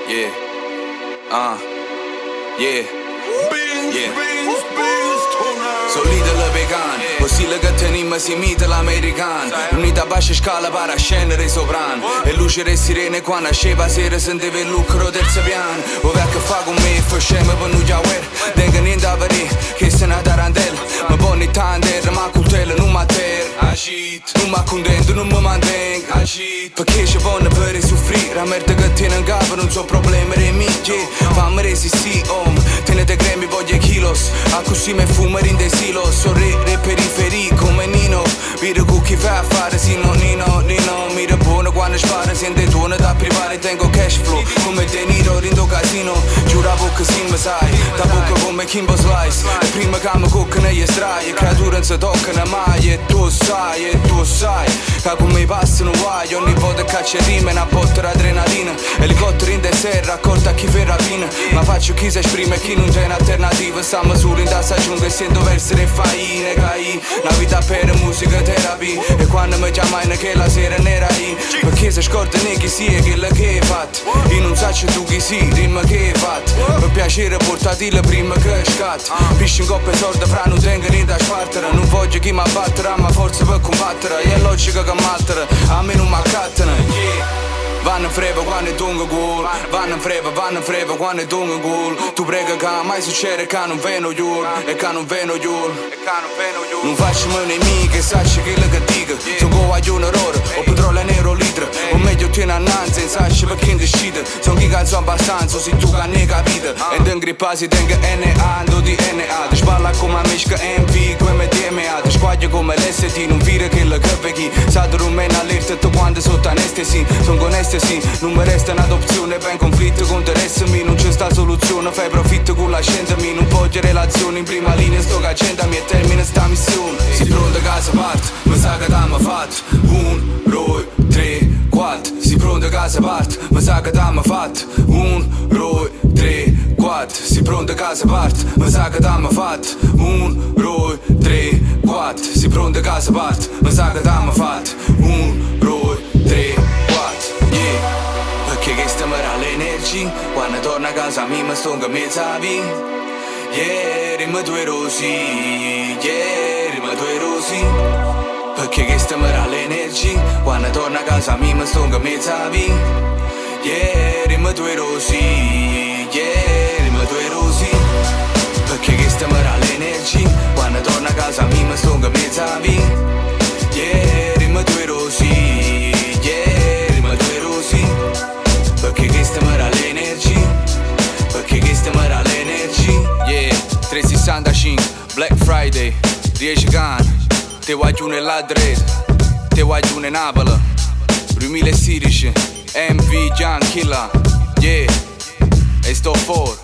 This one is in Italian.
Yeah. Yeah. Yeah. Solide le vegan, possibile che tenim simite l'american. Unita bacia scala para scendere sopran. E luce e sirene quando nasceva sera senteva il lucro terzo piano. Ove a che fa con me, facciamo per non giaver. Denga niente a vedere, che se ne tarantella. Ma buoni tante, ma cultella non mi atterra. Non mi contento, non mi mantengo. Perché ci vanno per soffrire. La merda che tiene in capo non so problemi dei miei. Fammi resistere, tenete cremi, voglio kilos. A così mi fumo in dei silos. Sorrere periferie come Nino. Vire con chi fa a fare, sì no, Nino. Mira buono quando spara, sente tuono da privare. Tengo cash flow, come De Niro, rindo casino. Giuravo che si mi sai, da bocca come Kimbo Slice. E prima che mi coccano e strai. Creature non si toccano mai. E tu sai, che con me passano guai. Ogni volta caccia rime, una botta d'adrenalina. Elicottero in desert, raccolta chi fa rapina. Ma faccio chi si esprime e chi non c'è un'alternativa. Stiamo solo in da giungla e sento versare faine. Cai, una vita per musica terapia. E quando mi chiamano che la sera nera io. Perché se scorda chi si è quello che hai fatto. Io non so tu chi si, rima che hai fatto. Per piacere portatile prima che scatti. Pisci in coppia sorda fra non tengo niente da spartere. Non voglio chi mi abbatterà ma forza per combattere. E è logico che m'altera, a me non mi accattano. Vanno freva quando è dunque gol. Vanno freva quando è dunque gol. Tu prega che mai succede che non veno giù. E che non veno giù. Non facciamo nemiche, sacci che le che dica. Sono go a un errore, o petrolio nero litro. O meglio tieni annanzi, sacci per chi decide. Sono chi canzo abbastanza, se tu che ne capite. E den grippasi tenga NA, ando di NA. Ti spalla come a misca MP, come DMA. Ti squaglia come l'ST, non vire che le che vecchi. Sa da rumena all'irte tu quando sotto anestesi. Sono con estesi, non mi resta un'adopzione. Ben conflitto con interessami, non c'è sta soluzione. Fai profitto con la scendami, non voglio relazioni. In prima linea sto cacendami e termina sta missione. Si pronta casa parte, mi sa che t'hanno fatto. 1, 2, 3, 4. Si pronta casa parte, mi sa che t'hanno fatto. 1, 2, 3, 4. Si pronta casa parte, mi sa che t'hanno fatto. 1, 2, 3, 4. Si pronta casa parte, mi sa che t'hanno fatto. 1, 2, 3, 4. Yeah. Perché che stiamo l'energia. Quando torno a casa mi sto in mezza via. Yeah, rima due rosi. Yeah, rima due rosi. Perché che stiamo l'energia. Quando torno a casa mi sto in mezza via. Yeah, rima due rosi. Yeah, rima due rosi. Perché che stiamo l'energia. Quando torno a casa mi sto in mezza via. Yeah, rima due rosi. Yeah, rima due rosi. Perché che stiamo l'energia. Perché che stiamo l'energia. Yeah, 365, Black Friday, 10 can. Te voglio nella dread, te voglio in Napoli. 2016, MV Young Killer. Yeah, e sto for,